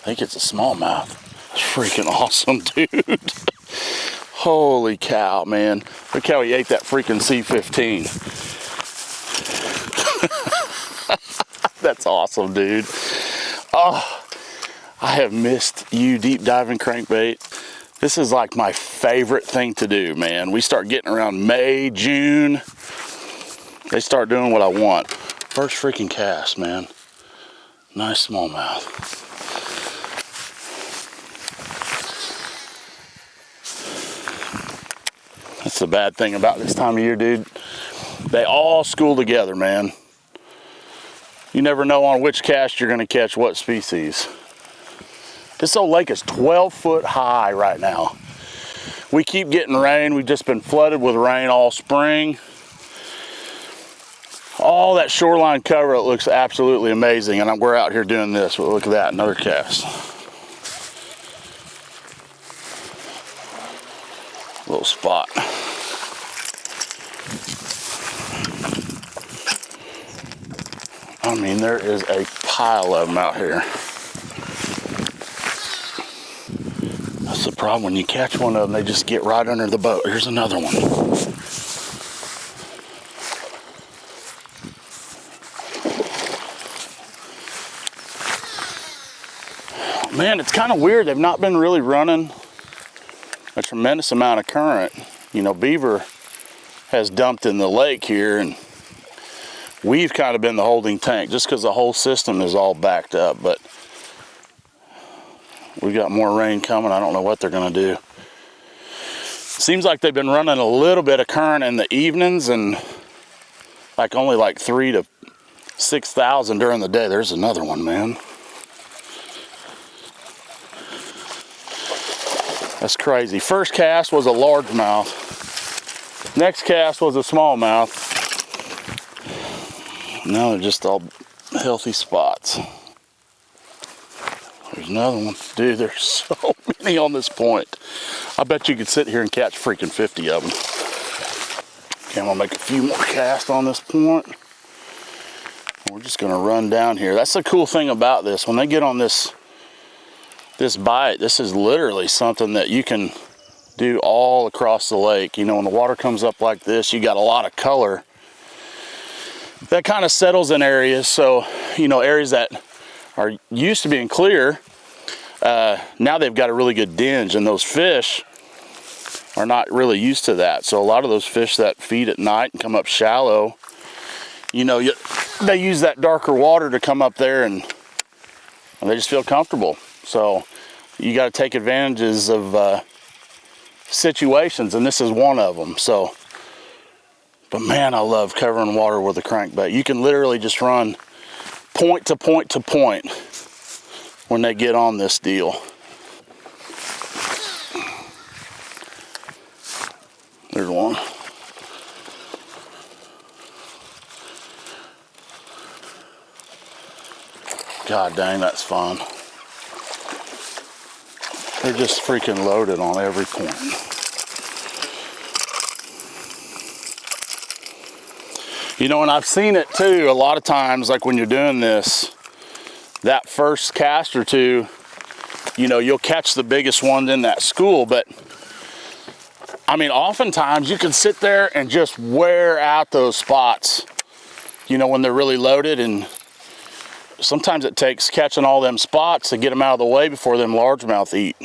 think it's a smallmouth. It's freaking awesome, dude. Holy cow, man. Look how he ate that freaking C15. That's awesome, dude. Oh, I have missed you deep diving crankbait. This is like my favorite thing to do, man. We start getting around May, June. They start doing what I want. First freaking cast, man. Nice smallmouth. That's the bad thing about this time of year, dude. They all school together, man. You never know on which cast you're gonna catch what species. This old lake is 12 foot high right now. We keep getting rain. We've just been flooded with rain all spring. All that shoreline cover, it looks absolutely amazing. And we're out here doing this. Well, look at that, another cast. Little spot. I mean, there is a pile of them out here. That's the problem. When you catch one of them, they just get right under the boat. Here's another one. Man, it's kind of weird. They've not been really running a tremendous amount of current. You know, beaver has dumped in the lake here, and we've kind of been the holding tank just because the whole system is all backed up. But we got more rain coming. I don't know what they're going to do. Seems like they've been running a little bit of current in the evenings and only like 3,000 to 6,000 during the day. There's another one, man. That's crazy. First cast was a largemouth. Next cast was a smallmouth. Now they're just all healthy spots. There's another one. Dude, there's so many on this point. I bet you could sit here and catch freaking 50 of them. Okay, I'm gonna make a few more casts on this point. We're just gonna run down here. That's the cool thing about this. When they get on this bite, this is literally something that you can do all across the lake. You know, when the water comes up like this, you got a lot of color that kind of settles in areas. So, you know, areas that are used to being clear, now they've got a really good dinge, and those fish are not really used to that. So a lot of those fish that feed at night and come up shallow, you know, they use that darker water to come up there, and they just feel comfortable. So you got to take advantages of situations, and this is one of them. So, but man, I love covering water with a crankbait. You can literally just run point to point to point when they get on this deal. There's one. God dang, that's fun. They're just freaking loaded on every point. You know, and I've seen it too a lot of times, like when you're doing this, that first cast or two, you know, you'll catch the biggest one in that school, but I mean, oftentimes you can sit there and just wear out those spots, you know, when they're really loaded, and sometimes it takes catching all them spots to get them out of the way before them largemouth eat.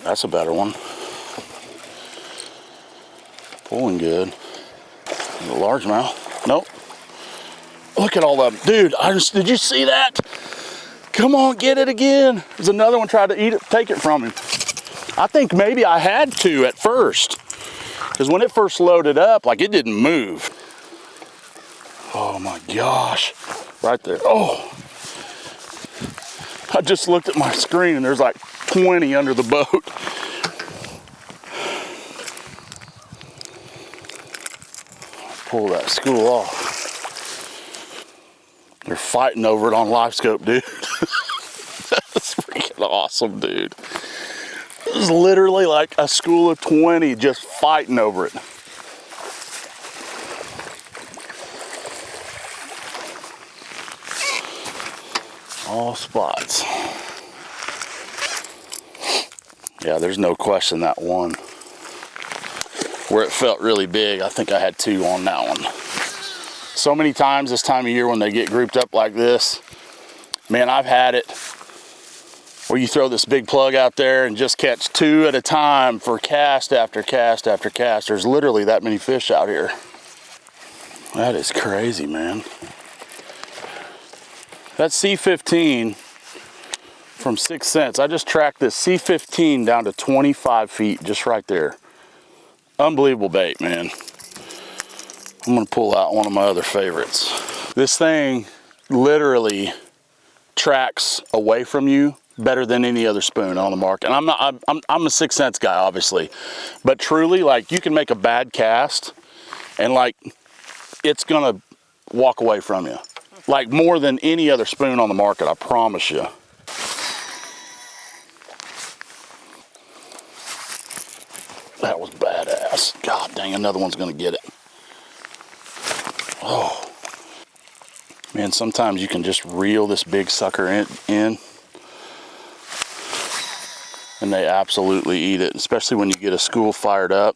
That's a better one. Pulling good. The largemouth. Nope. Look at all of them. Dude, did you see that? Come on, get it again. There's another one tried to eat it, take it from him. I think maybe I had to at first, because when it first loaded up, like, it didn't move. Oh my gosh, right there. Oh, I just looked at my screen and there's like 20 under the boat. Pull that school off. They're fighting over it on LiveScope, dude. That's freaking awesome, dude. This is literally like a school of 20 just fighting over it. All spots. Yeah, there's no question that one where it felt really big, I think I had 2 on that one. So many times this time of year when they get grouped up like this, man, I've had it where you throw this big plug out there and just catch 2 at a time for cast after cast after cast. There's literally that many fish out here. That is crazy, man. That C15 from 6 cents, I just tracked this C15 down to 25 feet, just right there. Unbelievable bait, man. I'm gonna pull out one of my other favorites. This thing literally tracks away from you better than any other spoon on the market. And I'm a 6 cents guy, obviously, but truly, like, you can make a bad cast and like it's gonna walk away from you, like more than any other spoon on the market, I promise you. That was badass. God dang, another one's gonna get it. Oh man, sometimes you can just reel this big sucker in and they absolutely eat it, especially when you get a school fired up.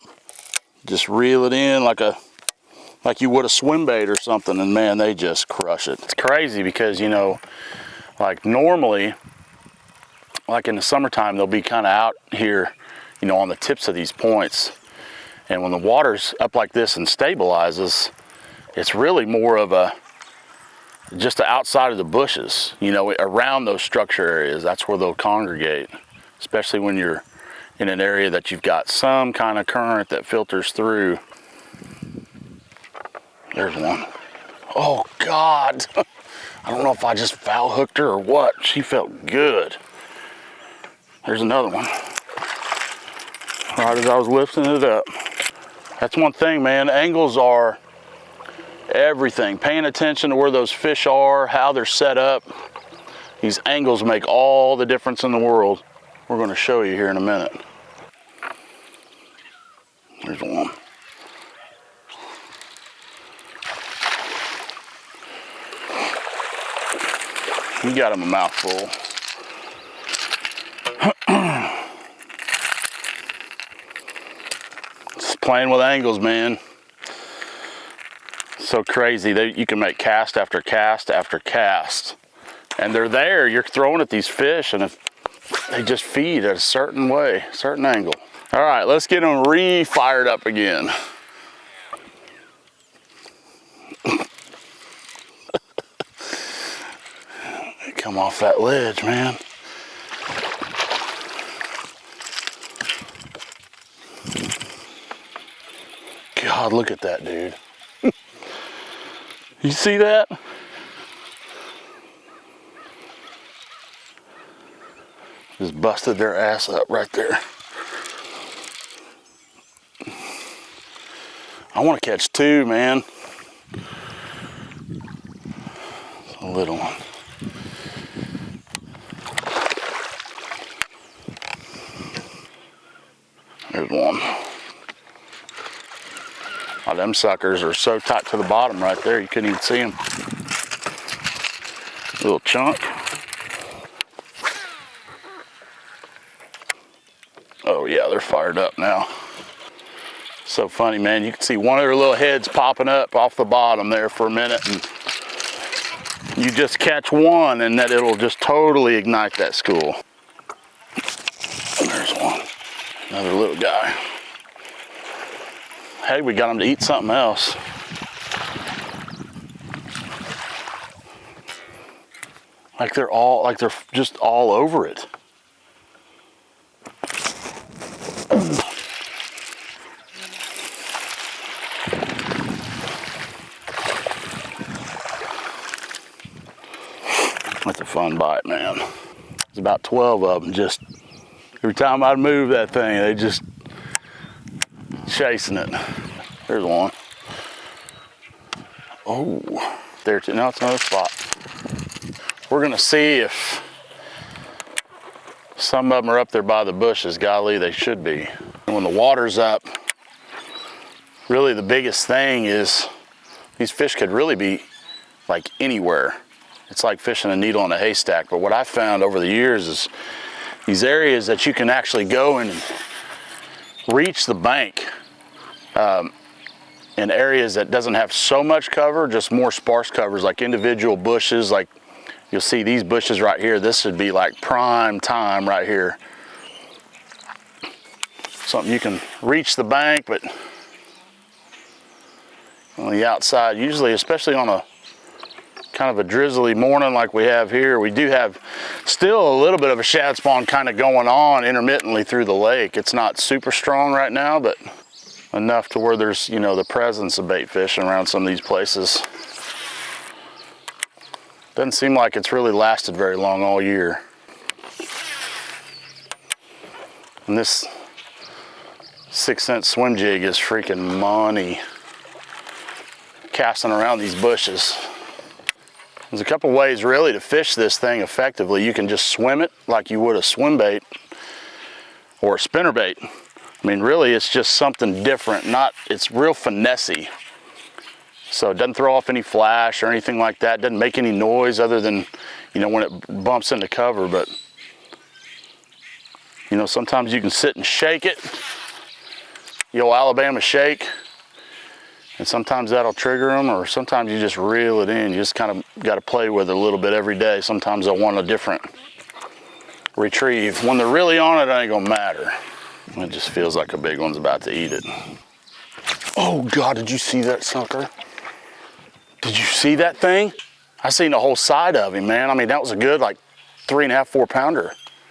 Just reel it in like you would a swim bait or something, and man, they just crush it. It's crazy because, you know, like normally, like in the summertime, they'll be kind of out here, you know, on the tips of these points. And when the water's up like this and stabilizes, it's really more of just outside of the bushes, you know, around those structure areas. That's where they'll congregate, especially when you're in an area that you've got some kind of current that filters through. There's one. Oh God. I don't know if I just foul hooked her or what. She felt good. There's another one. Right as I was lifting it up. That's one thing, man. Angles are everything. Paying attention to where those fish are, how they're set up. These angles make all the difference in the world. We're going to show you here in a minute. There's one. You got him a mouthful. Just playing with angles, man. So crazy. You can make cast after cast after cast. And they're there. You're throwing at these fish, and if they just feed at a certain way, certain angle. All right, let's get them re-fired up again. Come off that ledge, man. God, look at that, dude. You see that? Just busted their ass up right there. I want to catch 2, man. A little one. There's one. Oh, them suckers are so tight to the bottom right there, you couldn't even see them. Little chunk. Oh yeah, they're fired up now. So funny, man. You can see one of their little heads popping up off the bottom there for a minute, and you just catch one and that it'll just totally ignite that school. There's one. Another little guy. Hey, we got him to eat something else. Like they're just all over it. That's a fun bite, man. There's about 12 of them. Just every time I'd move that thing, they just chasing it. There's one. Oh, there too. No, it's another spot. We're gonna see if some of them are up there by the bushes. Golly, they should be. And when the water's up, really the biggest thing is these fish could really be like anywhere. It's like fishing a needle in a haystack. But what I found over the years is these areas that you can actually go in and reach the bank in areas that doesn't have so much cover, just more sparse covers, like individual bushes. Like you'll see these bushes right here. This would be like prime time right here. Something you can reach the bank, but on the outside, usually, especially on a kind of a drizzly morning like we have here, we do have still a little bit of a shad spawn kind of going on intermittently through the lake. It's not super strong right now, but enough to where there's, you know, the presence of bait fishing around some of these places. Doesn't seem like it's really lasted very long all year. And this 6-cent swim jig is freaking money, casting around these bushes. There's a couple ways really to fish this thing effectively. You can just swim it like you would a swim bait or a spinnerbait. I mean, really, it's just something different. It's real finessey. So it doesn't throw off any flash or anything like that. It doesn't make any noise other than, you know, when it bumps into cover. But, you know, sometimes you can sit and shake it, the old Alabama shake, and sometimes that'll trigger them, or sometimes you just reel it in. You just kind of got to play with it a little bit every day. Sometimes they'll want a different retrieve. When they're really on it, it ain't gonna matter. It just feels like a big one's about to eat it. Oh God, did you see that sucker? Did you see that thing? I seen the whole side of him, man. I mean, that was a good like 3.5, 4 pounder.